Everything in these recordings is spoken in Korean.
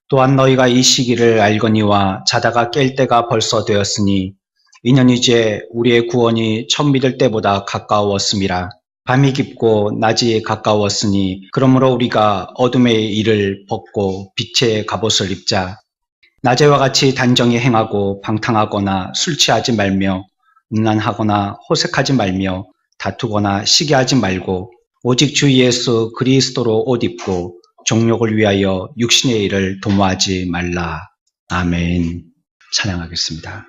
또한 너희가 이 시기를 알거니와 자다가 깰 때가 벌써 되었으니 이는 이제 우리의 구원이 처음 믿을 때보다 가까웠음이라. 밤이 깊고 낮이 가까웠으니 그러므로 우리가 어둠의 일을 벗고 빛의 갑옷을 입자. 낮에와 같이 단정히 행하고 방탕하거나 술 취하지 말며 음란하거나 호색하지 말며 다투거나 시기하지 말고 오직 주 예수 그리스도로 옷 입고 종욕을 위하여 육신의 일을 도모하지 말라. 아멘. 찬양하겠습니다.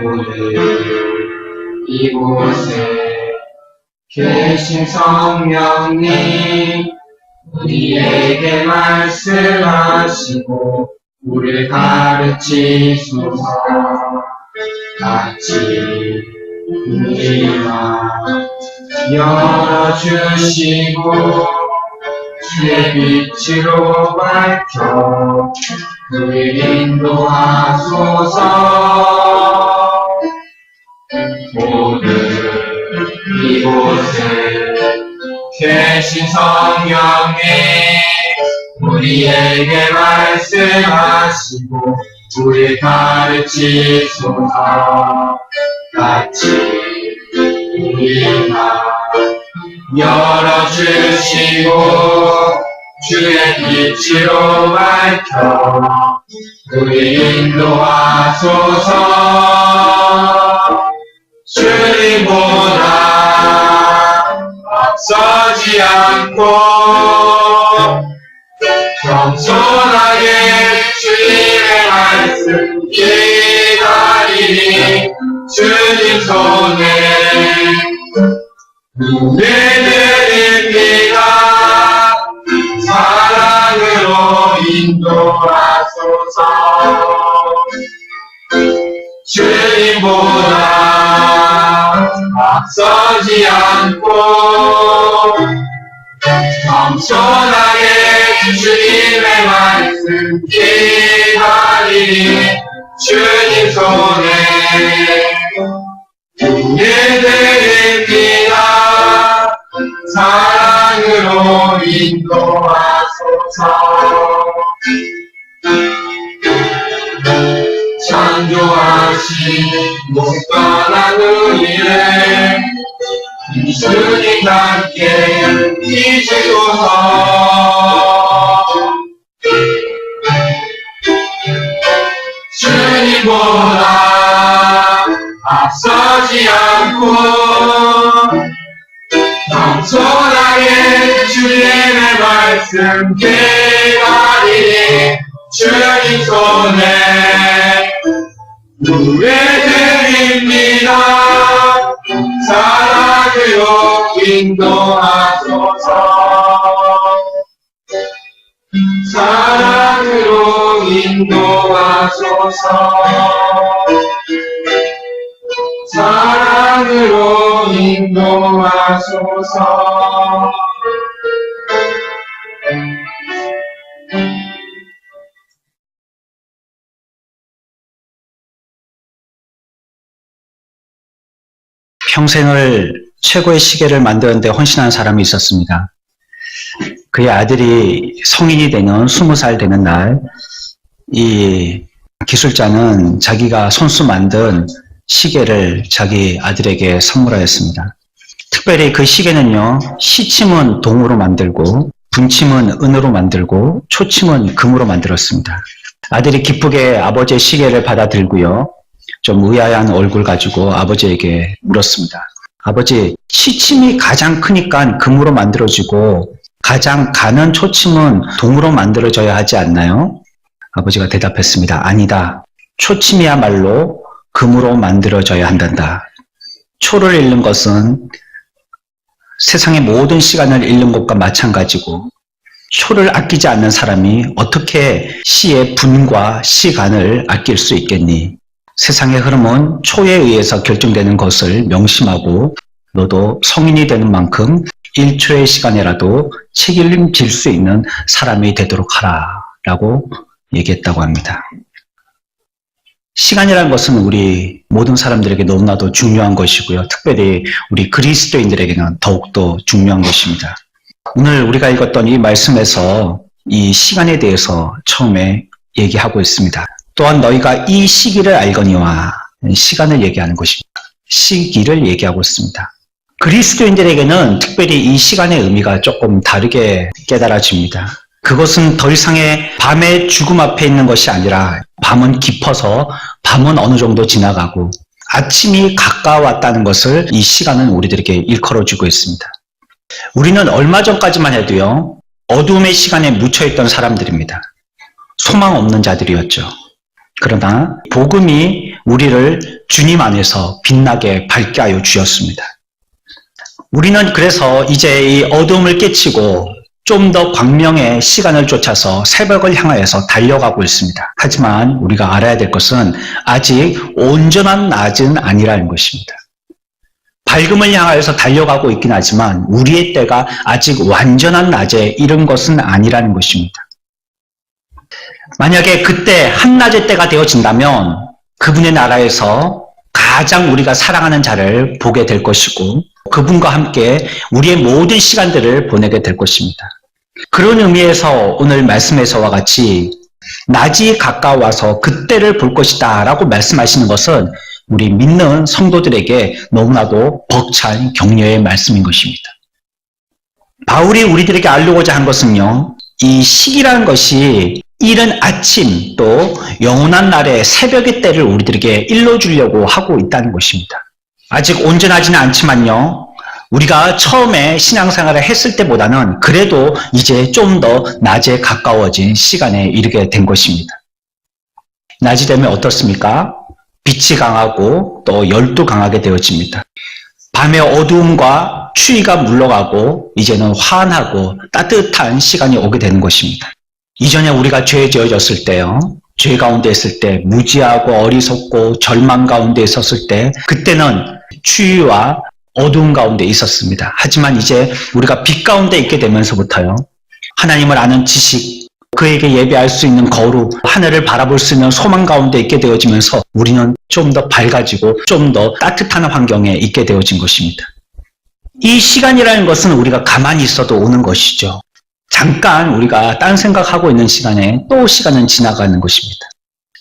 오늘 이곳에 계신 성령님 우리에게 말씀하시고 우리를 가르치소서. 같이 우리가 열어주시고 주의 빛으로 밝혀 우리 인도하소서. 오늘 이곳에 계신 성령님 우리에게 말씀하시고 우리 가르치소서. 같이 우리가 열어주시고 주의 빛으로 밝혀 우리 인도하소서. 주님보다 앞서지 않고 겸손하게 주님의 말씀 기다리니 주님 손에 예배드립니다. 사랑으로 인도하소서. 주님보다 앞서지 않고 겸손하게 주님의 말씀 기다리니 주님 손에 예배드립니다. 사랑으로 인도하소서. 창조하신 무관한 우리를 주님 함께 이주소서. 주님보다 앞서지 않고 겸손하게 주님의 말씀 기다리니 주님 손에 예배드립니다. 사랑으로 인도하소서. 사랑으로 인도하소서. 사랑으로 인도하소서. 평생을 최고의 시계를 만드는데 헌신한 사람이 있었습니다. 그의 아들이 성인이 되는 20살 되는 날, 이 기술자는 자기가 손수 만든 시계를 자기 아들에게 선물하였습니다. 특별히 그 시계는요, 시침은 동으로 만들고 분침은 은으로 만들고 초침은 금으로 만들었습니다. 아들이 기쁘게 아버지의 시계를 받아 들고요, 좀 의아한 얼굴 가지고 아버지에게 물었습니다. 아버지, 시침이 가장 크니까 금으로 만들어지고 가장 가는 초침은 동으로 만들어져야 하지 않나요? 아버지가 대답했습니다. 아니다. 초침이야말로 금으로 만들어져야 한단다. 초를 잃는 것은 세상의 모든 시간을 잃는 것과 마찬가지고, 초를 아끼지 않는 사람이 어떻게 시의 분과 시간을 아낄 수 있겠니? 세상의 흐름은 초에 의해서 결정되는 것을 명심하고 너도 성인이 되는 만큼 1초의 시간이라도 책임질 수 있는 사람이 되도록 하라라고 얘기했다고 합니다. 시간이라는 것은 우리 모든 사람들에게 너무나도 중요한 것이고요. 특별히 우리 그리스도인들에게는 더욱더 중요한 것입니다. 오늘 우리가 읽었던 이 말씀에서 이 시간에 대해서 처음에 얘기하고 있습니다. 또한 너희가 이 시기를 알거니와, 시간을 얘기하는 것입니다. 시기를 얘기하고 있습니다. 그리스도인들에게는 특별히 이 시간의 의미가 조금 다르게 깨달아집니다. 그것은 더 이상의 밤의 죽음 앞에 있는 것이 아니라 밤은 깊어서 밤은 어느 정도 지나가고 아침이 가까웠다는 것을 이 시간은 우리들에게 일컬어주고 있습니다. 우리는 얼마 전까지만 해도요, 어두움의 시간에 묻혀있던 사람들입니다. 소망 없는 자들이었죠. 그러나 복음이 우리를 주님 안에서 빛나게 밝게 하여 주셨습니다. 우리는 그래서 이제 이 어두움을 깨치고 좀 더 광명의 시간을 쫓아서 새벽을 향하여서 달려가고 있습니다. 하지만 우리가 알아야 될 것은 아직 온전한 낮은 아니라는 것입니다. 밝음을 향하여서 달려가고 있긴 하지만 우리의 때가 아직 완전한 낮에 이른 것은 아니라는 것입니다. 만약에 그때 한낮의 때가 되어진다면 그분의 나라에서 가장 우리가 사랑하는 자를 보게 될 것이고 그분과 함께 우리의 모든 시간들을 보내게 될 것입니다. 그런 의미에서 오늘 말씀에서와 같이 낮이 가까워서 그때를 볼 것이다 라고 말씀하시는 것은 우리 믿는 성도들에게 너무나도 벅찬 격려의 말씀인 것입니다. 바울이 우리들에게 알려고자 한 것은요, 이 시기라는 것이 이른 아침 또 영원한 날의 새벽의 때를 우리들에게 일러주려고 하고 있다는 것입니다. 아직 온전하지는 않지만요, 우리가 처음에 신앙생활을 했을 때보다는 그래도 이제 좀 더 낮에 가까워진 시간에 이르게 된 것입니다. 낮이 되면 어떻습니까? 빛이 강하고 또 열도 강하게 되어집니다. 밤의 어두움과 추위가 물러가고 이제는 환하고 따뜻한 시간이 오게 되는 것입니다. 이전에 우리가 죄에 지어졌을 때요, 죄 가운데 있을 때 무지하고 어리석고 절망 가운데 있었을 때 그때는 추위와 어두움 가운데 있었습니다. 하지만 이제 우리가 빛 가운데 있게 되면서부터요, 하나님을 아는 지식, 그에게 예배할 수 있는 거룩, 하늘을 바라볼 수 있는 소망 가운데 있게 되어지면서 우리는 좀 더 밝아지고 좀 더 따뜻한 환경에 있게 되어진 것입니다. 이 시간이라는 것은 우리가 가만히 있어도 오는 것이죠. 잠깐 우리가 딴 생각하고 있는 시간에 또 시간은 지나가는 것입니다.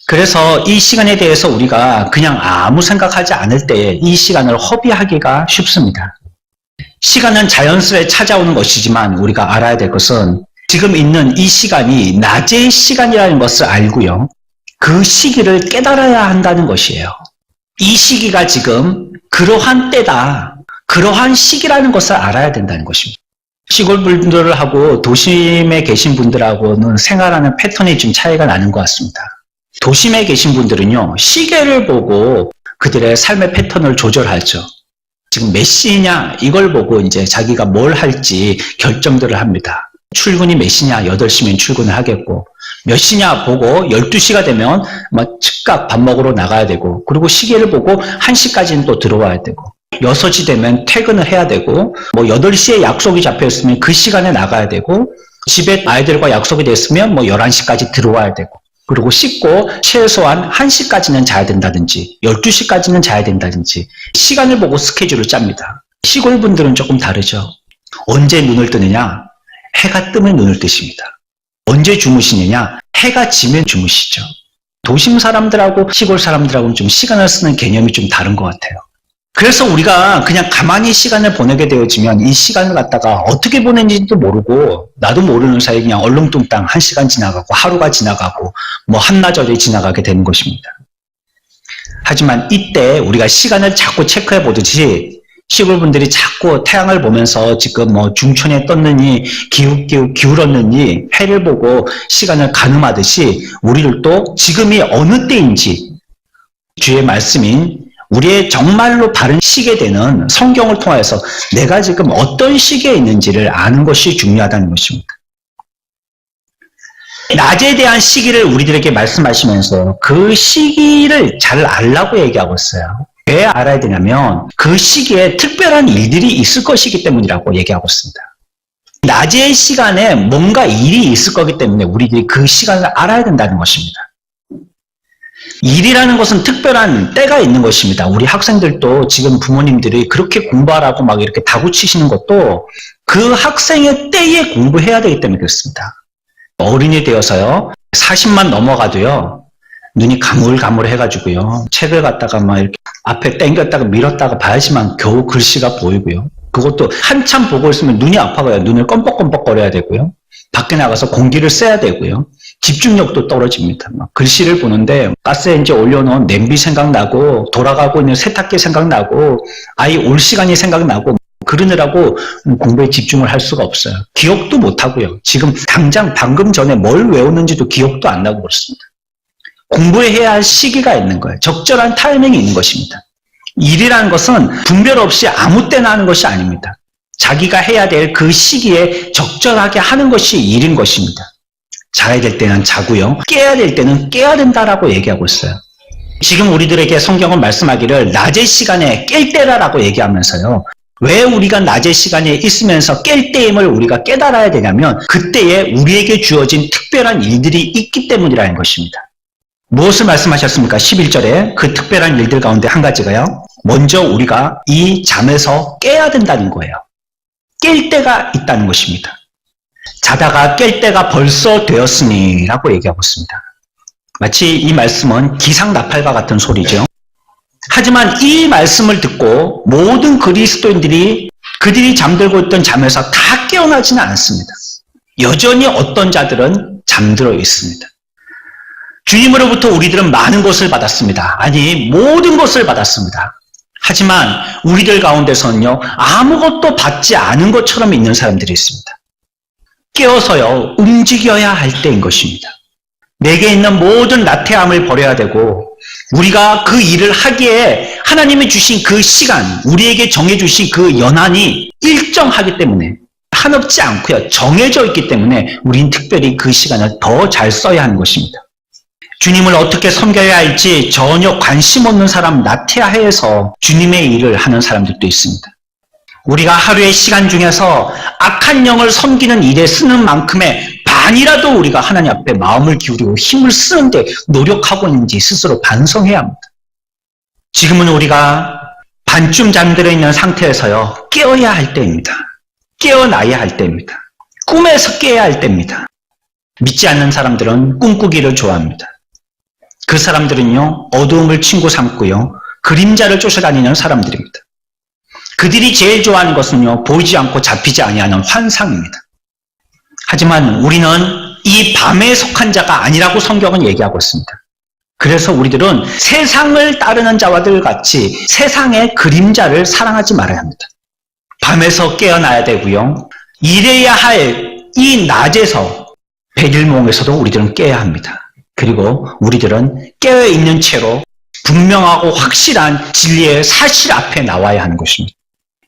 그래서 이 시간에 대해서 우리가 그냥 아무 생각하지 않을 때에 이 시간을 허비하기가 쉽습니다. 시간은 자연스레 찾아오는 것이지만 우리가 알아야 될 것은 지금 있는 이 시간이 낮의 시간이라는 것을 알고요, 그 시기를 깨달아야 한다는 것이에요. 이 시기가 지금 그러한 때다, 그러한 시기라는 것을 알아야 된다는 것입니다. 시골 분들하고 도심에 계신 분들하고는 생활하는 패턴이 좀 차이가 나는 것 같습니다. 도심에 계신 분들은요, 시계를 보고 그들의 삶의 패턴을 조절하죠. 지금 몇 시냐 이걸 보고 이제 자기가 뭘 할지 결정들을 합니다. 출근이 몇 시냐, 8시면 출근을 하겠고, 몇 시냐 보고 12시가 되면 즉각 밥 먹으러 나가야 되고, 그리고 시계를 보고 1시까지는 또 들어와야 되고, 6시 되면 퇴근을 해야 되고, 8시에 약속이 잡혀있으면 그 시간에 나가야 되고, 집에 아이들과 약속이 됐으면 11시까지 들어와야 되고, 그리고 씻고 최소한 1시까지는 자야 된다든지 12시까지는 자야 된다든지 시간을 보고 스케줄을 짭니다. 시골 분들은 조금 다르죠. 언제 눈을 뜨느냐? 해가 뜨면 눈을 뜨십니다. 언제 주무시느냐? 해가 지면 주무시죠. 도심 사람들하고 시골 사람들하고는 좀 시간을 쓰는 개념이 좀 다른 것 같아요. 그래서 우리가 그냥 가만히 시간을 보내게 되어지면 이 시간을 갖다가 어떻게 보내는지도 모르고 나도 모르는 사이에 그냥 얼렁뚱땅 1시간 지나가고 하루가 지나가고 한나절이 지나가게 되는 것입니다. 하지만 이때 우리가 시간을 자꾸 체크해 보듯이 시골 분들이 자꾸 태양을 보면서 지금 중천에 떴느니 기울었느니 해를 보고 시간을 가늠하듯이 우리들도 지금이 어느 때인지 주의 말씀인 우리의 정말로 바른 시계 되는 성경을 통해서 내가 지금 어떤 시기에 있는지를 아는 것이 중요하다는 것입니다. 낮에 대한 시기를 우리들에게 말씀하시면서 그 시기를 잘 알라고 얘기하고 있어요. 왜 알아야 되냐면 그 시기에 특별한 일들이 있을 것이기 때문이라고 얘기하고 있습니다. 낮의 시간에 뭔가 일이 있을 거기 때문에 우리들이 그 시간을 알아야 된다는 것입니다. 일이라는 것은 특별한 때가 있는 것입니다. 우리 학생들도 지금 부모님들이 그렇게 공부하라고 막 이렇게 다구치시는 것도 그 학생의 때에 공부해야 되기 때문에 그렇습니다. 어른이 되어서요, 40만 넘어가도요, 눈이 가물가물해가지고요, 책을 갖다가 막 이렇게 앞에 당겼다가 밀었다가 봐야지만 겨우 글씨가 보이고요. 그것도 한참 보고 있으면 눈이 아파가요. 눈을 껌뻑껌뻑거려야 되고요. 밖에 나가서 공기를 쐬야 되고요. 집중력도 떨어집니다. 막 글씨를 보는데 가스레인지에 올려놓은 냄비 생각나고 돌아가고 있는 세탁기 생각나고 아이 올 시간이 생각나고 그러느라고 공부에 집중을 할 수가 없어요. 기억도 못하고요. 지금 당장 방금 전에 뭘 외웠는지도 기억도 안 나고 그렇습니다. 공부해야 할 시기가 있는 거예요. 적절한 타이밍이 있는 것입니다. 일이라는 것은 분별 없이 아무 때나 하는 것이 아닙니다. 자기가 해야 될 그 시기에 적절하게 하는 것이 일인 것입니다. 자야 될 때는 자고요. 깨야 될 때는 깨야 된다라고 얘기하고 있어요. 지금 우리들에게 성경은 말씀하기를 낮의 시간에 깰 때라라고 얘기하면서요. 왜 우리가 낮의 시간에 있으면서 깰 때임을 우리가 깨달아야 되냐면 그때에 우리에게 주어진 특별한 일들이 있기 때문이라는 것입니다. 무엇을 말씀하셨습니까? 11절에 그 특별한 일들 가운데 한 가지가요. 먼저 우리가 이 잠에서 깨야 된다는 거예요. 깰 때가 있다는 것입니다. 자다가 깰 때가 벌써 되었으니 라고 얘기하고 있습니다. 마치 이 말씀은 기상나팔과 같은 소리죠. 하지만 이 말씀을 듣고 모든 그리스도인들이 그들이 잠들고 있던 잠에서 다 깨어나지는 않습니다. 여전히 어떤 자들은 잠들어 있습니다. 주님으로부터 우리들은 많은 것을 받았습니다. 아니, 모든 것을 받았습니다. 하지만 우리들 가운데서는요, 아무것도 받지 않은 것처럼 있는 사람들이 있습니다. 깨어서요, 움직여야 할 때인 것입니다. 내게 있는 모든 나태함을 버려야 되고, 우리가 그 일을 하기에 하나님이 주신 그 시간, 우리에게 정해주신 그 연한이 일정하기 때문에, 한없지 않고요, 정해져 있기 때문에 우린 특별히 그 시간을 더 잘 써야 하는 것입니다. 주님을 어떻게 섬겨야 할지 전혀 관심 없는 사람 나태해서 주님의 일을 하는 사람들도 있습니다. 우리가 하루의 시간 중에서 악한 영을 섬기는 일에 쓰는 만큼의 반이라도 우리가 하나님 앞에 마음을 기울이고 힘을 쓰는데 노력하고 있는지 스스로 반성해야 합니다. 지금은 우리가 반쯤 잠들어 있는 상태에서요, 깨어야 할 때입니다. 깨어나야 할 때입니다. 꿈에서 깨야 할 때입니다. 믿지 않는 사람들은 꿈꾸기를 좋아합니다. 그 사람들은요, 어두움을 친구 삼고요, 그림자를 쫓아다니는 사람들입니다. 그들이 제일 좋아하는 것은요, 보이지 않고 잡히지 아니하는 환상입니다. 하지만 우리는 이 밤에 속한 자가 아니라고 성경은 얘기하고 있습니다. 그래서 우리들은 세상을 따르는 자와들 같이 세상의 그림자를 사랑하지 말아야 합니다. 밤에서 깨어나야 되고요, 일해야 할 이 낮에서 백일몽에서도 우리들은 깨야 합니다. 그리고 우리들은 깨어있는 채로 분명하고 확실한 진리의 사실 앞에 나와야 하는 것입니다.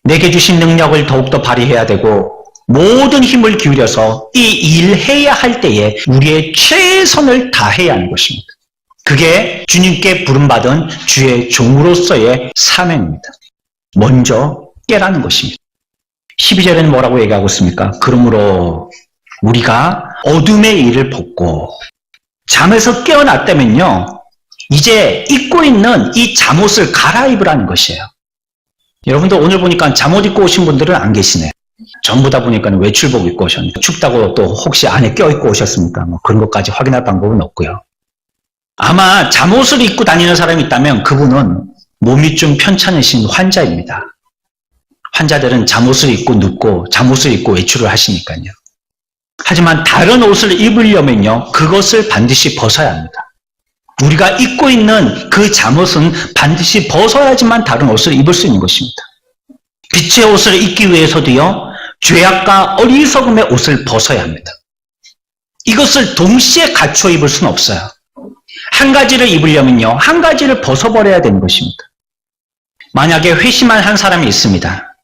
내게 주신 능력을 더욱더 발휘해야 되고 모든 힘을 기울여서 이 일해야 할 때에 우리의 최선을 다해야 하는 것입니다. 그게 주님께 부름받은 주의 종으로서의 사명입니다. 먼저 깨라는 것입니다. 12절에는 뭐라고 얘기하고 있습니까? 그러므로 우리가 어둠의 일을 벗고 잠에서 깨어났다면요, 이제 입고 있는 이 잠옷을 갈아입으라는 것이에요. 여러분들 오늘 보니까 잠옷 입고 오신 분들은 안 계시네. 전부 다 보니까 외출복 입고 오셨네. 춥다고 또 혹시 안에 껴입고 오셨습니까? 뭐 그런 것까지 확인할 방법은 없고요. 아마 잠옷을 입고 다니는 사람이 있다면 그분은 몸이 좀 편찮으신 환자입니다. 환자들은 잠옷을 입고 눕고 잠옷을 입고 외출을 하시니까요. 하지만 다른 옷을 입으려면요, 그것을 반드시 벗어야 합니다. 우리가 입고 있는 그 잠옷은 반드시 벗어야지만 다른 옷을 입을 수 있는 것입니다. 빛의 옷을 입기 위해서도요, 죄악과 어리석음의 옷을 벗어야 합니다. 이것을 동시에 갖춰 입을 수는 없어요. 한 가지를 입으려면요, 한 가지를 벗어버려야 되는 것입니다. 만약에 회심한 한 사람이 있습니다.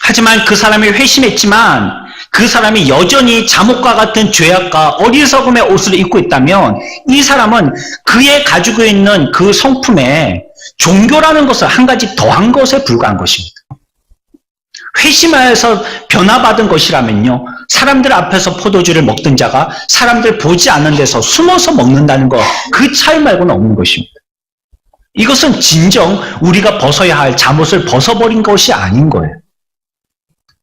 하지만 그 사람이 회심했지만 그 사람이 여전히 잠옷과 같은 죄악과 어리석음의 옷을 입고 있다면 이 사람은 그의 가지고 있는 그 성품에 종교라는 것을 한 가지 더한 것에 불과한 것입니다. 회심하여서 변화받은 것이라면요, 사람들 앞에서 포도주를 먹던 자가 사람들 보지 않는 데서 숨어서 먹는다는 것, 그 차이 말고는 없는 것입니다. 이것은 진정 우리가 벗어야 할 잠옷을 벗어버린 것이 아닌 거예요.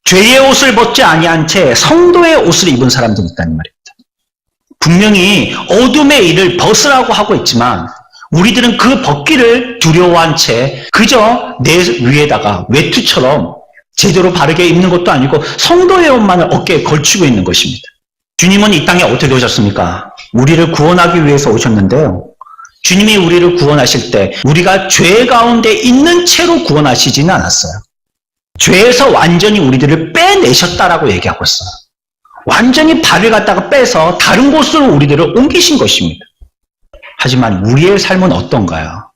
죄의 옷을 벗지 아니한 채 성도의 옷을 입은 사람들이 있다는 말입니다. 분명히 어둠의 일을 벗으라고 하고 있지만 우리들은 그 벗기를 두려워한 채 그저 내 위에다가 외투처럼 제대로 바르게 입는 것도 아니고 성도의 옷만을 어깨에 걸치고 있는 것입니다. 주님은 이 땅에 어떻게 오셨습니까? 우리를 구원하기 위해서 오셨는데요. 주님이 우리를 구원하실 때 우리가 죄 가운데 있는 채로 구원하시지는 않았어요. 죄에서 완전히 우리들을 빼내셨다라고 얘기하고 있어요. 완전히 발을 갖다가 빼서 다른 곳으로 우리들을 옮기신 것입니다. 하지만 우리의 삶은 어떤가요?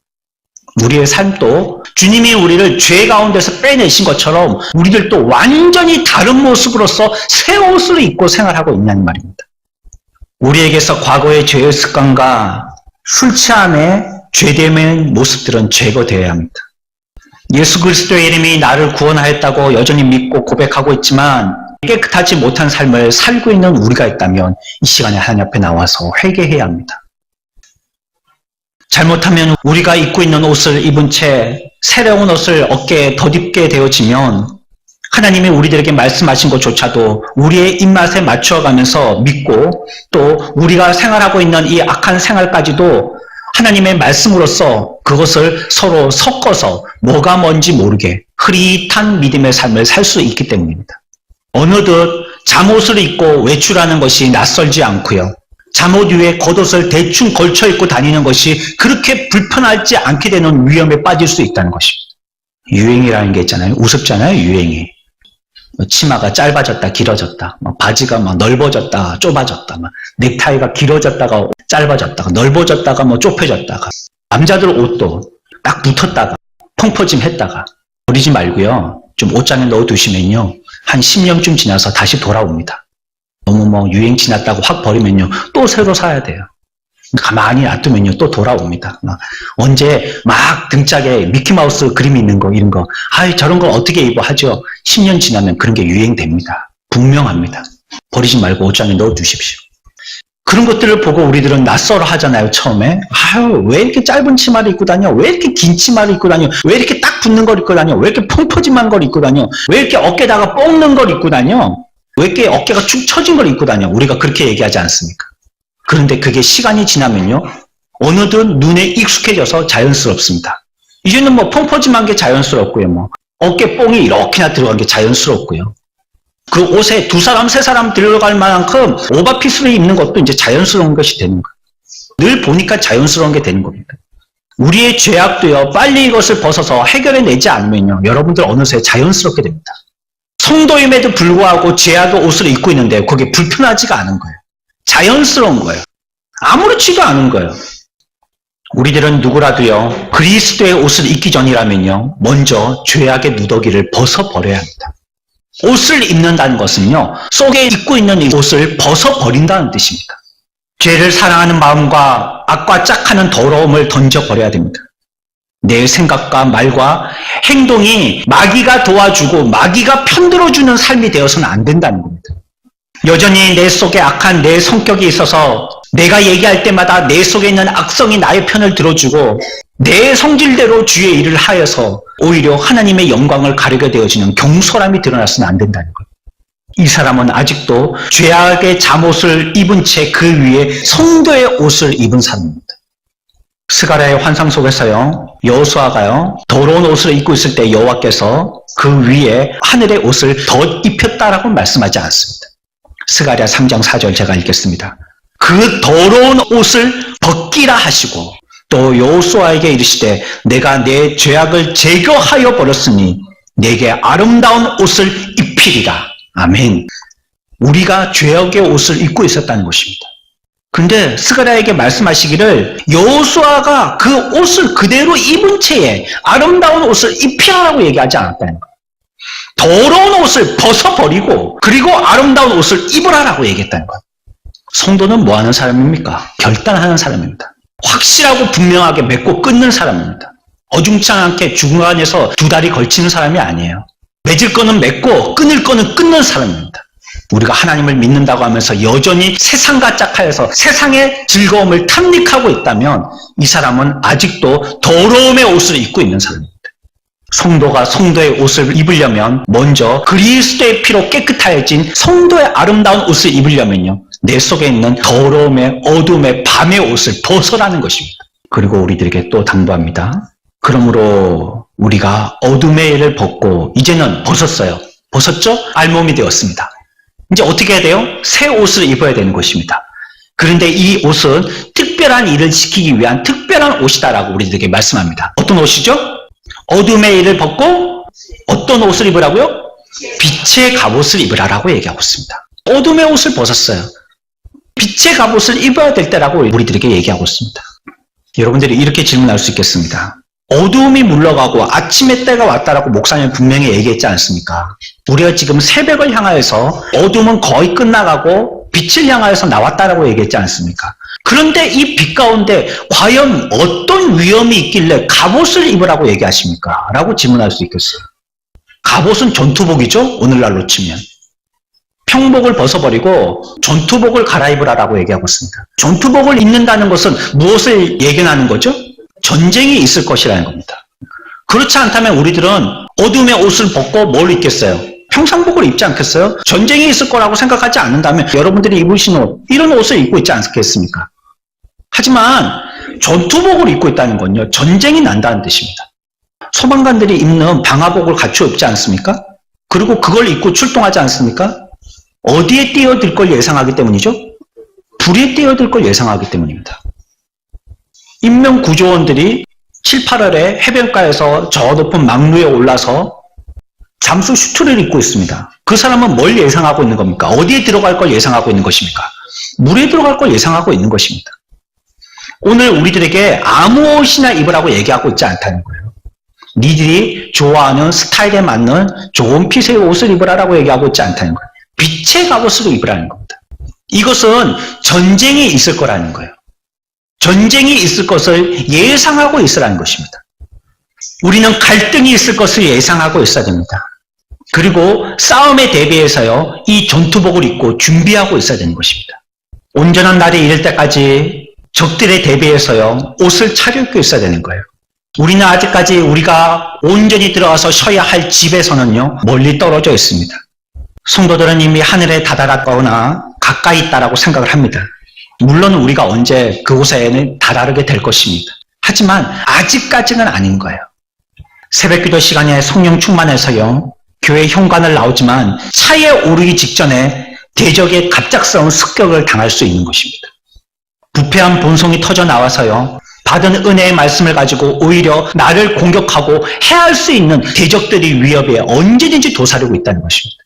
우리의 삶도 주님이 우리를 죄 가운데서 빼내신 것처럼 우리들도 완전히 다른 모습으로서 새 옷을 입고 생활하고 있냐는 말입니다. 우리에게서 과거의 죄의 습관과 술 취함의 죄됨의 모습들은 제거되어야 합니다. 예수 그리스도의 이름이 나를 구원하였다고 여전히 믿고 고백하고 있지만 깨끗하지 못한 삶을 살고 있는 우리가 있다면 이 시간에 하나님 앞에 나와서 회개해야 합니다. 잘못하면 우리가 입고 있는 옷을 입은 채 새로운 옷을 어깨에 덧입게 되어지면 하나님이 우리들에게 말씀하신 것조차도 우리의 입맛에 맞추어가면서 믿고 또 우리가 생활하고 있는 이 악한 생활까지도 하나님의 말씀으로써 그것을 서로 섞어서 뭐가 뭔지 모르게 흐릿한 믿음의 삶을 살 수 있기 때문입니다. 어느덧 잠옷을 입고 외출하는 것이 낯설지 않고요. 잠옷 위에 겉옷을 대충 걸쳐 입고 다니는 것이 그렇게 불편하지 않게 되는 위험에 빠질 수 있다는 것입니다. 유행이라는 게 있잖아요. 우습잖아요, 유행이. 치마가 짧아졌다, 길어졌다. 바지가 넓어졌다, 좁아졌다. 넥타이가 길어졌다가 짧아졌다가, 넓어졌다가 좁혀졌다가. 남자들 옷도 딱 붙었다가, 펑퍼짐했다가. 버리지 말고요. 좀 옷장에 넣어두시면요. 한 10년쯤 지나서 다시 돌아옵니다. 너무 유행 지났다고 확 버리면요. 또 새로 사야 돼요. 가만히 놔두면요. 또 돌아옵니다. 언제 막 등짝에 미키마우스 그림이 있는 거, 이런 거. 저런 걸 어떻게 입어 하죠. 10년 지나면 그런 게 유행됩니다. 분명합니다. 버리지 말고 옷장에 넣어두십시오. 그런 것들을 보고 우리들은 낯설어 하잖아요, 처음에. 왜 이렇게 짧은 치마를 입고 다녀? 왜 이렇게 긴 치마를 입고 다녀? 왜 이렇게 딱 붙는 걸 입고 다녀? 왜 이렇게 펑퍼짐한 걸 입고 다녀? 왜 이렇게 어깨다가 뽑는 걸 입고 다녀? 왜 이렇게 어깨가 축 처진 걸 입고 다녀? 우리가 그렇게 얘기하지 않습니까? 그런데 그게 시간이 지나면요. 어느덧 눈에 익숙해져서 자연스럽습니다. 이제는 펑퍼짐한 게 자연스럽고요. 어깨 뽕이 이렇게나 들어간 게 자연스럽고요. 그 옷에 2사람, 3사람 들어갈 만큼 오버핏으로 입는 것도 이제 자연스러운 것이 되는 거예요. 늘 보니까 자연스러운 게 되는 겁니다. 우리의 죄악도요, 빨리 이것을 벗어서 해결해내지 않으면요, 여러분들 어느새 자연스럽게 됩니다. 성도임에도 불구하고 죄악의 옷을 입고 있는데 그게 불편하지가 않은 거예요. 자연스러운 거예요. 아무렇지도 않은 거예요. 우리들은 누구라도요, 그리스도의 옷을 입기 전이라면요, 먼저 죄악의 누더기를 벗어버려야 합니다. 옷을 입는다는 것은요, 속에 입고 있는 이 옷을 벗어버린다는 뜻입니다. 죄를 사랑하는 마음과 악과 짝하는 더러움을 던져버려야 됩니다. 내 생각과 말과 행동이 마귀가 도와주고 마귀가 편들어주는 삶이 되어서는 안 된다는 겁니다. 여전히 내 속에 악한 내 성격이 있어서 내가 얘기할 때마다 내 속에 있는 악성이 나의 편을 들어주고 내 성질대로 주의 일을 하여서 오히려 하나님의 영광을 가리게 되어지는 경솔함이 드러나서는 안 된다는 거예요. 이 사람은 아직도 죄악의 잠옷을 입은 채 그 위에 성도의 옷을 입은 사람입니다. 스가랴의 환상 속에서요, 여호수아가요, 더러운 옷을 입고 있을 때 여호와께서 그 위에 하늘의 옷을 덧 입혔다라고 말씀하지 않습니다. 스가랴 3장 4절 제가 읽겠습니다. 그 더러운 옷을 벗기라 하시고 또 여호수아에게 이르시되 내가 내 죄악을 제거하여 버렸으니 내게 아름다운 옷을 입히리라. 아멘. 우리가 죄악의 옷을 입고 있었다는 것입니다. 근데 스가랴에게 말씀하시기를 여호수아가 그 옷을 그대로 입은 채에 아름다운 옷을 입히라고 얘기하지 않았다는 거예요. 더러운 옷을 벗어버리고 그리고 아름다운 옷을 입으라라고 얘기했다는 거예요. 성도는 뭐 하는 사람입니까? 결단하는 사람입니다. 확실하고 분명하게 맺고 끊는 사람입니다. 어중창하게 중간에서 두 다리 걸치는 사람이 아니에요. 맺을 거는 맺고 끊을 거는 끊는 사람입니다. 우리가 하나님을 믿는다고 하면서 여전히 세상과 짝하여서 세상의 즐거움을 탐닉하고 있다면 이 사람은 아직도 더러움의 옷을 입고 있는 사람입니다. 성도가 성도의 옷을 입으려면 먼저 그리스도의 피로 깨끗하여진 성도의 아름다운 옷을 입으려면요, 내 속에 있는 더러움의 어둠의 밤의 옷을 벗어라는 것입니다. 그리고 우리들에게 또 당부합니다. 그러므로 우리가 어둠의 일을 벗고 이제는 벗었어요. 벗었죠? 알몸이 되었습니다. 이제 어떻게 해야 돼요? 새 옷을 입어야 되는 것입니다. 그런데 이 옷은 특별한 일을 지키기 위한 특별한 옷이다라고 우리들에게 말씀합니다. 어떤 옷이죠? 어둠의 일을 벗고 어떤 옷을 입으라고요? 빛의 갑옷을 입으라라고 얘기하고 있습니다. 어둠의 옷을 벗었어요. 빛의 갑옷을 입어야 될 때라고 우리들에게 얘기하고 있습니다. 여러분들이 이렇게 질문할 수 있겠습니다. 어두움이 물러가고 아침의 때가 왔다라고 목사님이 분명히 얘기했지 않습니까? 우리가 지금 새벽을 향하여서 어둠은 거의 끝나가고 빛을 향하여서 나왔다라고 얘기했지 않습니까? 그런데 이 빛 가운데 과연 어떤 위험이 있길래 갑옷을 입으라고 얘기하십니까? 라고 질문할 수 있겠어요. 갑옷은 전투복이죠? 오늘날로 치면. 평복을 벗어버리고 전투복을 갈아입으라라고 얘기하고 있습니다. 전투복을 입는다는 것은 무엇을 예견하는 거죠? 전쟁이 있을 것이라는 겁니다. 그렇지 않다면 우리들은 어둠의 옷을 벗고 뭘 입겠어요? 평상복을 입지 않겠어요? 전쟁이 있을 거라고 생각하지 않는다면 여러분들이 입으신 옷, 이런 옷을 입고 있지 않겠습니까? 하지만 전투복을 입고 있다는 건요, 전쟁이 난다는 뜻입니다. 소방관들이 입는 방화복을 갖추어 입지 않습니까? 그리고 그걸 입고 출동하지 않습니까? 어디에 뛰어들 걸 예상하기 때문이죠? 불에 뛰어들 걸 예상하기 때문입니다. 인명구조원들이 7, 8월에 해변가에서 저 높은 막루에 올라서 잠수 슈트를 입고 있습니다. 그 사람은 뭘 예상하고 있는 겁니까? 어디에 들어갈 걸 예상하고 있는 것입니까? 물에 들어갈 걸 예상하고 있는 것입니다. 오늘 우리들에게 아무 옷이나 입으라고 얘기하고 있지 않다는 거예요. 니들이 좋아하는 스타일에 맞는 좋은 핏의 옷을 입으라고 얘기하고 있지 않다는 거예요. 빛의 갑옷으로 입으라는 겁니다. 이것은 전쟁이 있을 거라는 거예요. 전쟁이 있을 것을 예상하고 있으라는 것입니다. 우리는 갈등이 있을 것을 예상하고 있어야 됩니다. 그리고 싸움에 대비해서요, 이 전투복을 입고 준비하고 있어야 되는 것입니다. 온전한 날이 이를 때까지 적들에 대비해서요, 옷을 차려입고 있어야 되는 거예요. 우리는 아직까지 우리가 온전히 들어가서 쉬어야 할 집에서는요, 멀리 떨어져 있습니다. 성도들은 이미 하늘에 다다랐거나 가까이 있다라고 생각을 합니다. 물론 우리가 언제 그곳에는 다다르게 될 것입니다. 하지만 아직까지는 아닌 거예요. 새벽기도 시간에 성령 충만해서요, 교회 현관을 나오지만 차에 오르기 직전에 대적의 갑작스러운 습격을 당할 수 있는 것입니다. 부패한 본성이 터져 나와서요, 받은 은혜의 말씀을 가지고 오히려 나를 공격하고 해할 수 있는 대적들이 위협에 언제든지 도사리고 있다는 것입니다.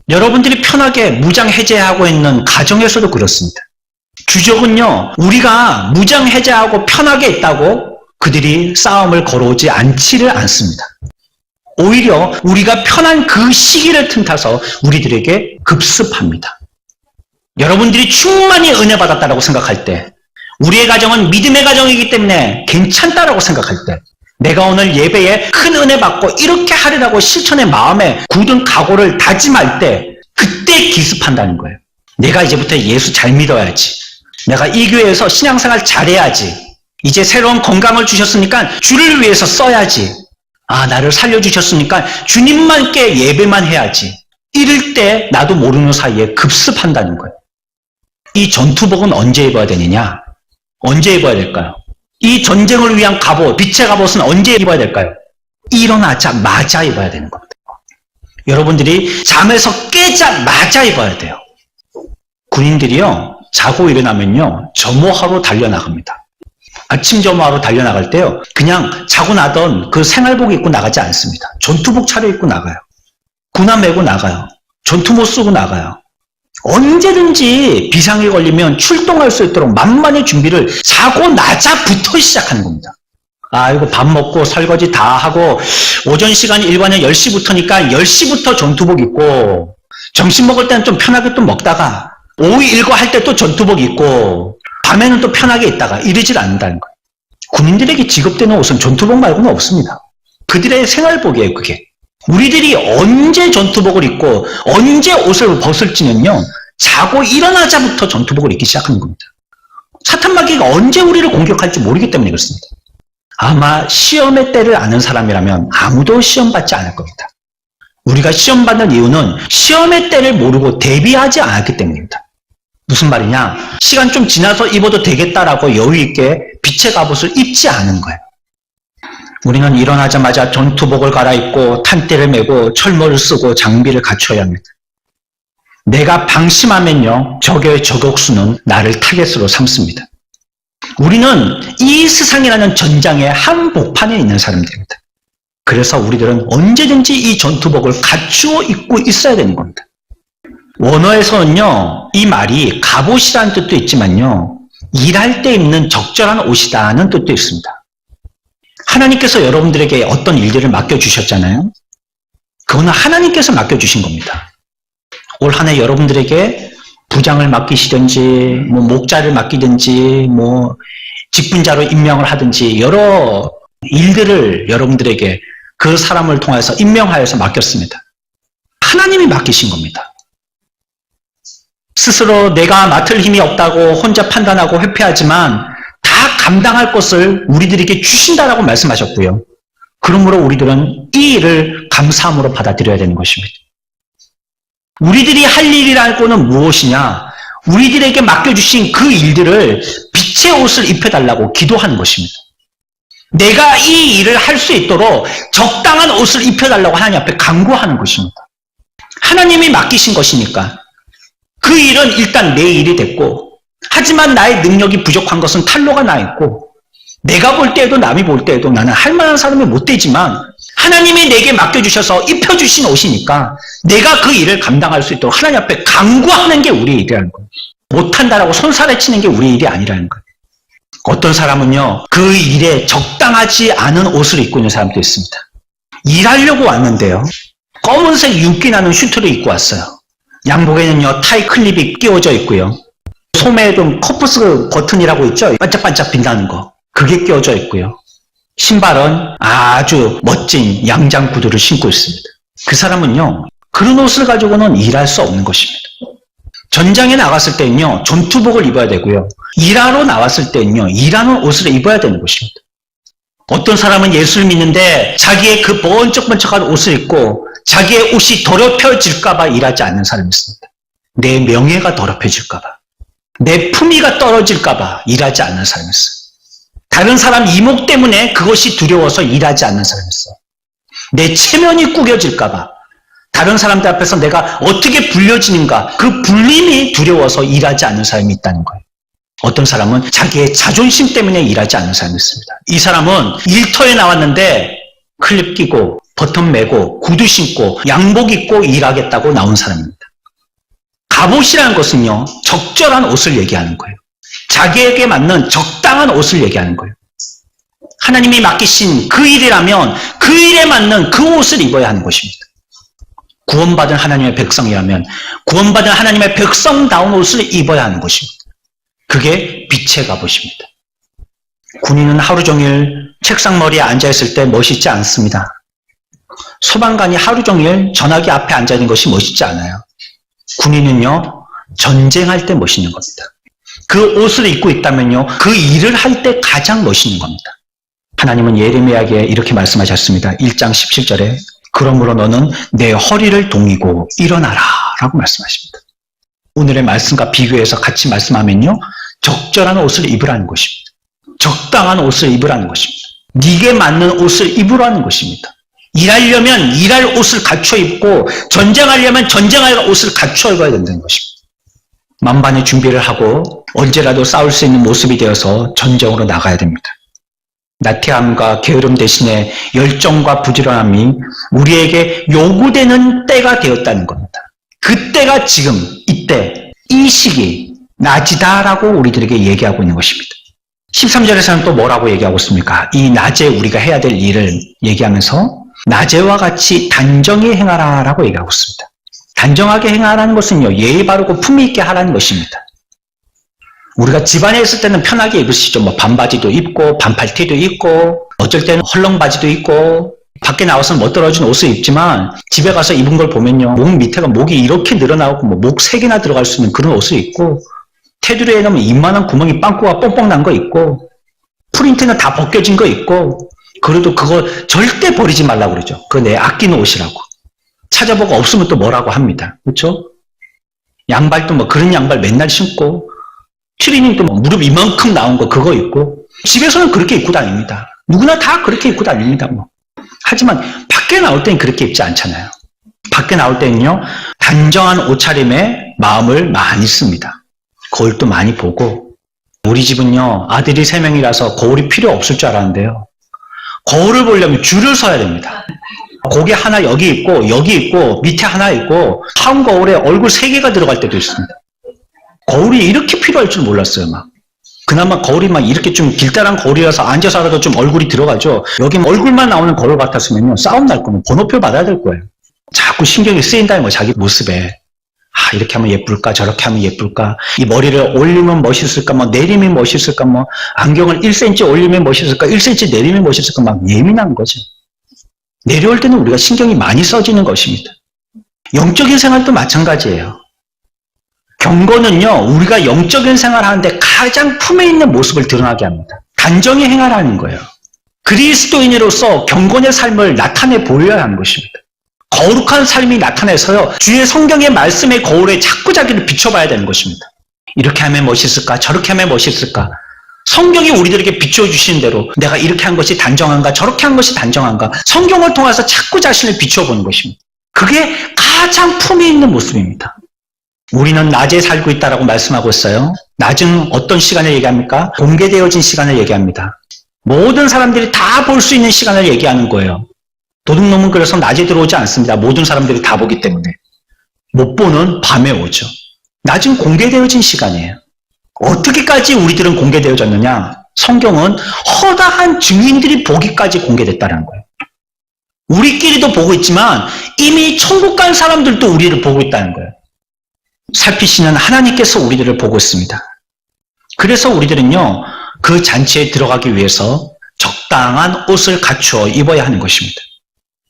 여러분들이 편하게 무장 해제하고 있는 가정에서도 그렇습니다. 주적은요, 우리가 무장 해제하고 편하게 있다고 그들이 싸움을 걸어오지 않지를 않습니다. 오히려 우리가 편한 그 시기를 틈타서 우리들에게 급습합니다. 여러분들이 충만히 은혜 받았다고 생각할 때, 우리의 가정은 믿음의 가정이기 때문에 괜찮다라고 생각할 때, 내가 오늘 예배에 큰 은혜 받고 이렇게 하리라고 실천의 마음에 굳은 각오를 다짐할 때, 그때 기습한다는 거예요. 내가 이제부터 예수 잘 믿어야지. 내가 이 교회에서 신앙생활 잘해야지. 이제 새로운 건강을 주셨으니까 주를 위해서 써야지. 아, 나를 살려주셨으니까 주님만께 예배만 해야지. 이럴 때 나도 모르는 사이에 급습한다는 거예요. 이 전투복은 언제 입어야 되느냐? 언제 입어야 될까요? 이 전쟁을 위한 갑옷, 빛의 갑옷은 언제 입어야 될까요? 일어나자마자 입어야 되는 겁니다. 여러분들이 잠에서 깨자마자 입어야 돼요. 군인들이요, 자고 일어나면요, 점호하러 달려나갑니다. 아침 점호하러 달려나갈 때요, 그냥 자고 나던 그 생활복 입고 나가지 않습니다. 전투복 차려입고 나가요. 군화 메고 나가요. 전투모 쓰고 나가요. 언제든지 비상이 걸리면 출동할 수 있도록 만만히 준비를 자고 나자부터 시작하는 겁니다. 아, 이거 밥 먹고 설거지 다 하고 오전 시간 일반은 10시부터니까 10시부터 전투복 입고, 점심 먹을 때는 좀 편하게 또 먹다가 오후 일과 할 때 또 전투복 입고 밤에는 또 편하게 있다가 이러질 않는다는 거예요. 군인들에게 지급되는 옷은 전투복 말고는 없습니다. 그들의 생활복이에요, 그게. 우리들이 언제 전투복을 입고 언제 옷을 벗을지는요, 자고 일어나자부터 전투복을 입기 시작하는 겁니다. 사탄마귀가 언제 우리를 공격할지 모르기 때문에 그렇습니다. 아마 시험의 때를 아는 사람이라면 아무도 시험받지 않을 겁니다. 우리가 시험받는 이유는 시험의 때를 모르고 대비하지 않았기 때문입니다. 무슨 말이냐? 시간 좀 지나서 입어도 되겠다라고 여유있게 빛의 갑옷을 입지 않은 거예요. 우리는 일어나자마자 전투복을 갈아입고 탄대를 메고 철모를 쓰고 장비를 갖춰야 합니다. 내가 방심하면요, 적의 저격수는 나를 타겟으로 삼습니다. 우리는 이 세상이라는 전장의 한복판에 있는 사람들입니다. 그래서 우리들은 언제든지 이 전투복을 갖추어 입고 있어야 되는 겁니다. 원어에서는요, 이 말이 갑옷이라는 뜻도 있지만요, 일할 때 입는 적절한 옷이다는 뜻도 있습니다. 하나님께서 여러분들에게 어떤 일들을 맡겨주셨잖아요. 그거는 하나님께서 맡겨주신 겁니다. 올 한 해 여러분들에게 부장을 맡기시든지, 목자를 맡기든지, 직분자로 임명을 하든지, 여러 일들을 여러분들에게 그 사람을 통해서 임명하여서 맡겼습니다. 하나님이 맡기신 겁니다. 스스로 내가 맡을 힘이 없다고 혼자 판단하고 회피하지만 다 감당할 것을 우리들에게 주신다라고 말씀하셨고요. 그러므로 우리들은 이 일을 감사함으로 받아들여야 되는 것입니다. 우리들이 할 일이라고는 무엇이냐? 우리들에게 맡겨주신 그 일들을 빛의 옷을 입혀달라고 기도하는 것입니다. 내가 이 일을 할 수 있도록 적당한 옷을 입혀달라고 하나님 앞에 간구하는 것입니다. 하나님이 맡기신 것이니까 그 일은 일단 내 일이 됐고, 하지만 나의 능력이 부족한 것은 탄로가 나 있고, 내가 볼 때에도 남이 볼 때에도 나는 할 만한 사람이 못 되지만 하나님이 내게 맡겨주셔서 입혀주신 옷이니까 내가 그 일을 감당할 수 있도록 하나님 앞에 간구하는 게 우리의 일이라는 거예요. 못한다라고 손살에 치는 게 우리의 일이 아니라는 거예요. 어떤 사람은요, 그 일에 적당하지 않은 옷을 입고 있는 사람도 있습니다. 일하려고 왔는데요, 검은색 윤기 나는 슈트를 입고 왔어요. 양복에는요, 타이 클립이 끼워져 있고요, 소매에 좀 코프스 버튼이라고 있죠? 반짝반짝 빛나는 거, 그게 끼워져 있고요, 신발은 아주 멋진 양장 구두를 신고 있습니다. 그 사람은요, 그런 옷을 가지고는 일할 수 없는 것입니다. 전장에 나갔을 때는요, 전투복을 입어야 되고요, 일하러 나왔을 때는요, 일하는 옷을 입어야 되는 것입니다. 어떤 사람은 예수를 믿는데 자기의 그 번쩍번쩍한 옷을 입고 자기의 옷이 더럽혀질까봐 일하지 않는 사람이 있습니다. 내 명예가 더럽혀질까봐, 내 품위가 떨어질까봐 일하지 않는 사람이 있어요. 다른 사람 이목 때문에 그것이 두려워서 일하지 않는 사람이 있어요. 내 체면이 구겨질까봐, 다른 사람들 앞에서 내가 어떻게 불려지는가, 그 불림이 두려워서 일하지 않는 사람이 있다는 거예요. 어떤 사람은 자기의 자존심 때문에 일하지 않는 사람이 있습니다. 이 사람은 일터에 나왔는데 클립 끼고 버튼 매고 구두 신고 양복 입고 일하겠다고 나온 사람입니다. 갑옷이라는 것은요, 적절한 옷을 얘기하는 거예요. 자기에게 맞는 적당한 옷을 얘기하는 거예요. 하나님이 맡기신 그 일이라면 그 일에 맞는 그 옷을 입어야 하는 것입니다. 구원받은 하나님의 백성이라면 구원받은 하나님의 백성다운 옷을 입어야 하는 것입니다. 그게 빛의 갑옷입니다. 군인은 하루 종일 책상머리에 앉아있을 때 멋있지 않습니다. 소방관이 하루 종일 전화기 앞에 앉아있는 것이 멋있지 않아요. 군인은요, 전쟁할 때 멋있는 겁니다. 그 옷을 입고 있다면요, 그 일을 할 때 가장 멋있는 겁니다. 하나님은 예레미야에게 이렇게 말씀하셨습니다. 1장 17절에 그러므로 너는 내 허리를 동이고 일어나라 라고 말씀하십니다. 오늘의 말씀과 비교해서 같이 말씀하면요, 적절한 옷을 입으라는 것입니다. 적당한 옷을 입으라는 것입니다. 네게 맞는 옷을 입으라는 것입니다. 일하려면 일할 옷을 갖춰 입고 전쟁하려면 전쟁할 옷을 갖춰 입어야 된다는 것입니다. 만반의 준비를 하고 언제라도 싸울 수 있는 모습이 되어서 전쟁으로 나가야 됩니다. 나태함과 게으름 대신에 열정과 부지런함이 우리에게 요구되는 때가 되었다는 겁니다. 그때가 지금, 이때, 이 시기, 낮이다라고 우리들에게 얘기하고 있는 것입니다. 13절에서는 또 뭐라고 얘기하고 있습니까? 이 낮에 우리가 해야 될 일을 얘기하면서 낮에와 같이 단정히 행하라 라고 얘기하고 있습니다. 단정하게 행하라는 것은요, 예의 바르고 품위 있게 하라는 것입니다. 우리가 집안에 있을 때는 편하게 입으시죠. 반바지도 입고 반팔티도 입고 어쩔 때는 헐렁바지도 입고 밖에 나와서는 멋들어진 옷을 입지만 집에 가서 입은 걸 보면요. 목 밑에가 목이 이렇게 늘어나고 목 3개나 들어갈 수 있는 그런 옷을 입고 테두리에 넣으면 이만한 구멍이 빵꾸가 뻥뻥 난 거 있고 프린트는 다 벗겨진 거 있고 그래도 그거 절대 버리지 말라고 그러죠. 그거 내 아끼는 옷이라고. 찾아보고 없으면 또 뭐라고 합니다. 그렇죠? 양발도 뭐 그런 양발 맨날 신고 트레이닝도 뭐 무릎 이만큼 나온 거 그거 입고 집에서는 그렇게 입고 다닙니다. 누구나 다 그렇게 입고 다닙니다. 뭐. 하지만 밖에 나올 땐 그렇게 입지 않잖아요. 밖에 나올 때는요. 단정한 옷차림에 마음을 많이 씁니다. 거울도 많이 보고 우리 집은요. 아들이 3명이라서 거울이 필요 없을 줄 알았는데요. 거울을 보려면 줄을 서야 됩니다. 거기 하나 여기 있고 여기 있고 밑에 하나 있고 한 거울에 얼굴 3개가 들어갈 때도 있습니다. 거울이 이렇게 필요할 줄 몰랐어요. 막. 그나마 거울이 막 이렇게 좀 길다란 거울이라서 앉아서라도 좀 얼굴이 들어가죠. 여기 얼굴만 나오는 거울 같았으면요. 싸움 날 거면 번호표 받아야 될 거예요. 자꾸 신경이 쓰인다는 거예요. 자기 모습에. 아, 이렇게 하면 예쁠까? 저렇게 하면 예쁠까? 이 머리를 올리면 멋있을까? 뭐 내리면 멋있을까? 뭐 안경을 1cm 올리면 멋있을까? 1cm 내리면 멋있을까? 막 예민한 거죠. 내려올 때는 우리가 신경이 많이 써지는 것입니다. 영적인 생활도 마찬가지예요. 경건은요, 우리가 영적인 생활을 하는데 가장 품에 있는 모습을 드러나게 합니다. 단정히 행하라는 거예요. 그리스도인으로서 경건의 삶을 나타내 보여야 하는 것입니다. 거룩한 삶이 나타내서요, 주의 성경의 말씀의 거울에 자꾸 자기를 비춰봐야 되는 것입니다. 이렇게 하면 멋있을까? 저렇게 하면 멋있을까? 성경이 우리들에게 비춰주신 대로 내가 이렇게 한 것이 단정한가? 저렇게 한 것이 단정한가? 성경을 통해서 자꾸 자신을 비춰보는 것입니다. 그게 가장 품이 있는 모습입니다. 우리는 낮에 살고 있다라고 말씀하고 있어요. 낮은 어떤 시간을 얘기합니까? 공개되어진 시간을 얘기합니다. 모든 사람들이 다 볼 수 있는 시간을 얘기하는 거예요. 도둑놈은 그래서 낮에 들어오지 않습니다. 모든 사람들이 다 보기 때문에. 못 보는 밤에 오죠. 낮은 공개되어진 시간이에요. 어떻게까지 우리들은 공개되어졌느냐? 성경은 허다한 증인들이 보기까지 공개됐다는 거예요. 우리끼리도 보고 있지만 이미 천국 간 사람들도 우리를 보고 있다는 거예요. 살피시는 하나님께서 우리들을 보고 있습니다. 그래서 우리들은요, 그 잔치에 들어가기 위해서 적당한 옷을 갖추어 입어야 하는 것입니다.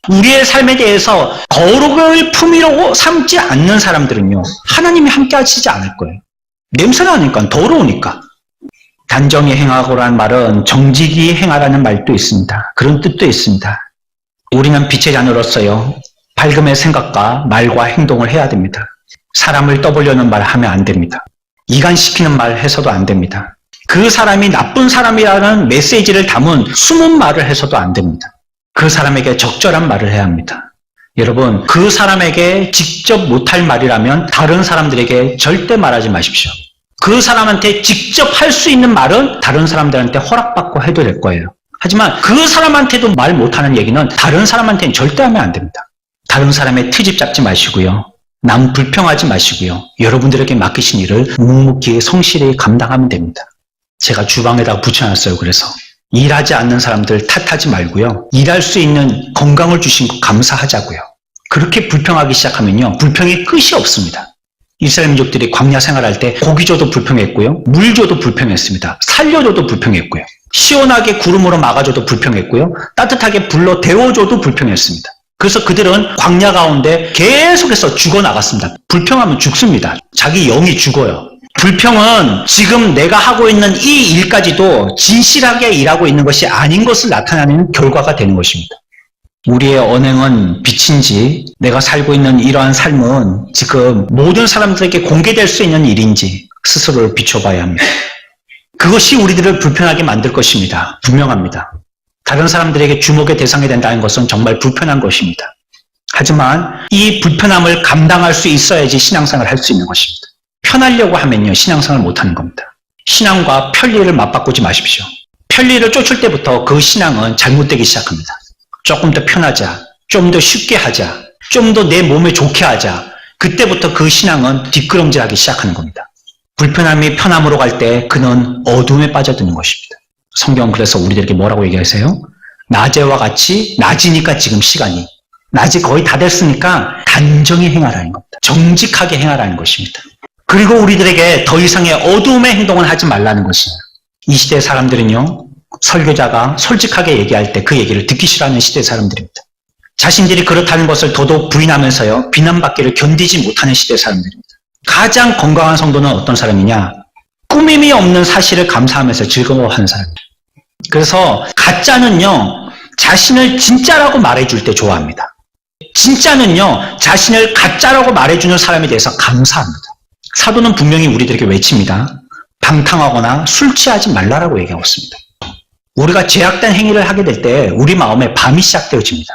우리의 삶에 대해서 거룩을 품위로 삼지 않는 사람들은요, 하나님이 함께 하시지 않을 거예요. 냄새나니까, 더러우니까. 단정히 행하고라는 말은 정직히 행하라는 말도 있습니다. 그런 뜻도 있습니다. 우리는 빛의 자녀로서요, 밝음의 생각과 말과 행동을 해야 됩니다. 사람을 떠보려는 말 하면 안 됩니다. 이간시키는 말 해서도 안 됩니다. 그 사람이 나쁜 사람이라는 메시지를 담은 숨은 말을 해서도 안 됩니다. 그 사람에게 적절한 말을 해야 합니다. 여러분, 그 사람에게 직접 못할 말이라면 다른 사람들에게 절대 말하지 마십시오. 그 사람한테 직접 할 수 있는 말은 다른 사람들한테 허락받고 해도 될 거예요. 하지만 그 사람한테도 말 못하는 얘기는 다른 사람한테는 절대 하면 안 됩니다. 다른 사람의 트집 잡지 마시고요. 남 불평하지 마시고요. 여러분들에게 맡기신 일을 묵묵히 성실히 감당하면 됩니다. 제가 주방에다가 붙여놨어요. 그래서 일하지 않는 사람들 탓하지 말고요. 일할 수 있는 건강을 주신 거 감사하자고요. 그렇게 불평하기 시작하면요. 불평이 끝이 없습니다. 이스라엘 민족들이 광야 생활할 때 고기 줘도 불평했고요. 물 줘도 불평했습니다. 살려줘도 불평했고요. 시원하게 구름으로 막아줘도 불평했고요. 따뜻하게 불로 데워줘도 불평했습니다. 그래서 그들은 광야 가운데 계속해서 죽어나갔습니다. 불평하면 죽습니다. 자기 영이 죽어요. 불평은 지금 내가 하고 있는 이 일까지도 진실하게 일하고 있는 것이 아닌 것을 나타내는 결과가 되는 것입니다. 우리의 언행은 빛인지 내가 살고 있는 이러한 삶은 지금 모든 사람들에게 공개될 수 있는 일인지 스스로를 비춰봐야 합니다. 그것이 우리들을 불편하게 만들 것입니다. 분명합니다. 다른 사람들에게 주목의 대상이 된다는 것은 정말 불편한 것입니다. 하지만 이 불편함을 감당할 수 있어야지 신앙생활을 할 수 있는 것입니다. 편하려고 하면요, 신앙생활을 못하는 겁니다. 신앙과 편리를 맞바꾸지 마십시오. 편리를 쫓을 때부터 그 신앙은 잘못되기 시작합니다. 조금 더 편하자, 좀 더 쉽게 하자, 좀 더 내 몸에 좋게 하자. 그때부터 그 신앙은 뒷걸음질하기 시작하는 겁니다. 불편함이 편함으로 갈 때 그는 어둠에 빠져드는 것입니다. 성경은 그래서 우리들에게 뭐라고 얘기하세요? 낮에와 같이, 낮이니까 지금 시간이, 낮이 거의 다 됐으니까 단정히 행하라는 겁니다. 정직하게 행하라는 것입니다. 그리고 우리들에게 더 이상의 어두움의 행동을 하지 말라는 것입니다. 이 시대의 사람들은요, 설교자가 솔직하게 얘기할 때 그 얘기를 듣기 싫어하는 시대 사람들입니다. 자신들이 그렇다는 것을 더더욱 부인하면서요, 비난받기를 견디지 못하는 시대 사람들입니다. 가장 건강한 성도는 어떤 사람이냐? 꾸밈이 없는 사실을 감사하면서 즐거워하는 사람입니다. 그래서 가짜는요, 자신을 진짜라고 말해줄 때 좋아합니다. 진짜는요, 자신을 가짜라고 말해주는 사람에 대해서 감사합니다. 사도는 분명히 우리들에게 외칩니다. 방탕하거나 술 취하지 말라라고 얘기하고 있습니다. 우리가 죄악된 행위를 하게 될 때 우리 마음에 밤이 시작되어집니다.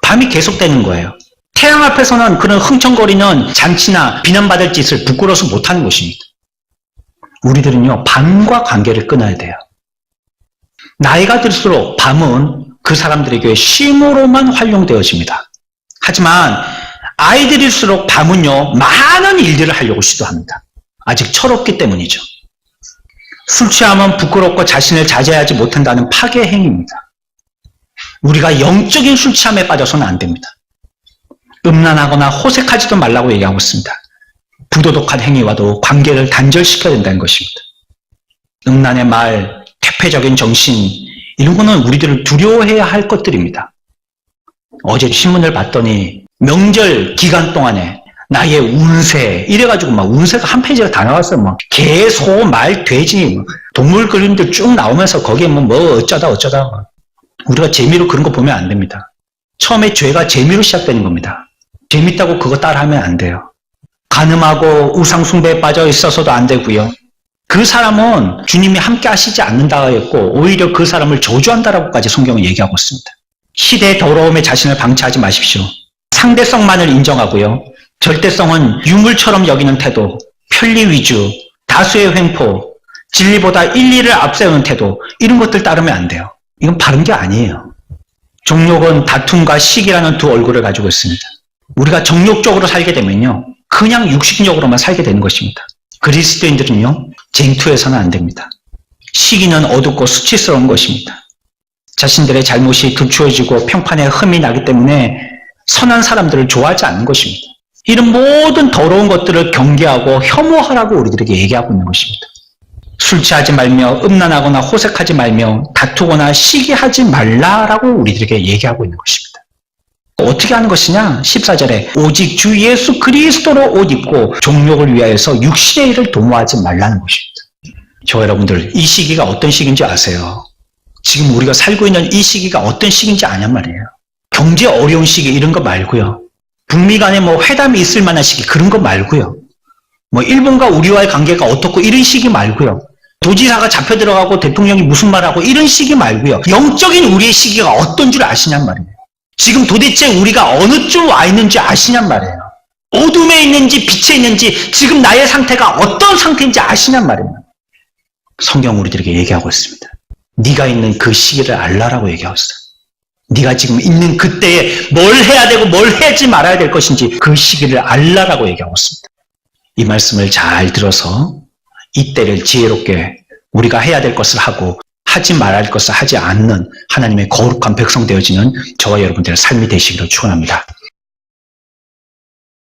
밤이 계속되는 거예요. 태양 앞에서는 그런 흥청거리는 잔치나 비난받을 짓을 부끄러워서 못하는 것입니다. 우리들은요, 밤과 관계를 끊어야 돼요. 나이가 들수록 밤은 그 사람들에게 쉼으로만 활용되어집니다. 하지만 아이들일수록 밤은요, 많은 일들을 하려고 시도합니다. 아직 철없기 때문이죠. 술 취하면 부끄럽고 자신을 자제하지 못한다는 파괴 행위입니다. 우리가 영적인 술 취함에 빠져서는 안 됩니다. 음란하거나 호색하지도 말라고 얘기하고 있습니다. 부도덕한 행위와도 관계를 단절시켜야 된다는 것입니다. 음란의 말, 퇴폐적인 정신, 이런 거는 우리들을 두려워해야 할 것들입니다. 어제 신문을 봤더니 명절 기간 동안에 나의 운세 이래가지고 막 운세가 한 페이지가 다 나왔어요. 막 개, 소, 말, 돼지 동물 그림들 쭉 나오면서 거기에 뭐 어쩌다 우리가 재미로 그런 거 보면 안 됩니다. 처음에 죄가 재미로 시작되는 겁니다. 재밌다고 그거 따라하면 안 돼요. 간음하고 우상 숭배에 빠져 있어서도 안 되고요. 그 사람은 주님이 함께 하시지 않는다고 했고 오히려 그 사람을 저주한다라고까지 성경은 얘기하고 있습니다. 시대의 더러움에 자신을 방치하지 마십시오. 상대성만을 인정하고요. 절대성은 유물처럼 여기는 태도, 편리 위주, 다수의 횡포, 진리보다 인리를 앞세우는 태도, 이런 것들 따르면 안 돼요. 이건 바른 게 아니에요. 정욕은 다툼과 시기라는 두 얼굴을 가지고 있습니다. 우리가 정욕적으로 살게 되면요, 그냥 육식적으로만 살게 되는 것입니다. 그리스도인들은요, 쟁투해서는 안 됩니다. 시기는 어둡고 수치스러운 것입니다. 자신들의 잘못이 감추어지고 평판에 흠이 나기 때문에 선한 사람들을 좋아하지 않는 것입니다. 이런 모든 더러운 것들을 경계하고 혐오하라고 우리들에게 얘기하고 있는 것입니다. 술 취하지 말며 음란하거나 호색하지 말며 다투거나 시기하지 말라라고 우리들에게 얘기하고 있는 것입니다. 어떻게 하는 것이냐? 14절에 오직 주 예수 그리스도로 옷 입고 종욕을 위하여서 육신의 일을 도모하지 말라는 것입니다. 저 여러분들, 이 시기가 어떤 시기인지 아세요? 지금 우리가 살고 있는 이 시기가 어떤 시기인지 아냔 말이에요. 경제 어려운 시기 이런 거 말고요. 북미 간에 뭐 회담이 있을 만한 시기 그런 거 말고요. 뭐 일본과 우리와의 관계가 어떻고 이런 시기 말고요. 도지사가 잡혀 들어가고 대통령이 무슨 말하고 이런 시기 말고요. 영적인 우리의 시기가 어떤 줄 아시냔 말이에요. 지금 도대체 우리가 어느 쯤 와 있는지 아시냔 말이에요. 어둠에 있는지 빛에 있는지 지금 나의 상태가 어떤 상태인지 아시냔 말이에요. 성경 우리들에게 얘기하고 있습니다. 네가 있는 그 시기를 알라라고 얘기하고 있어요. 네가 지금 있는 그때에 뭘 해야 되고 뭘 하지 말아야 될 것인지 그 시기를 알라라고 얘기하고 있습니다. 이 말씀을 잘 들어서 이때를 지혜롭게 우리가 해야 될 것을 하고 하지 말아야 할 것을 하지 않는 하나님의 거룩한 백성 되어지는 저와 여러분들의 삶이 되시기를 축원합니다.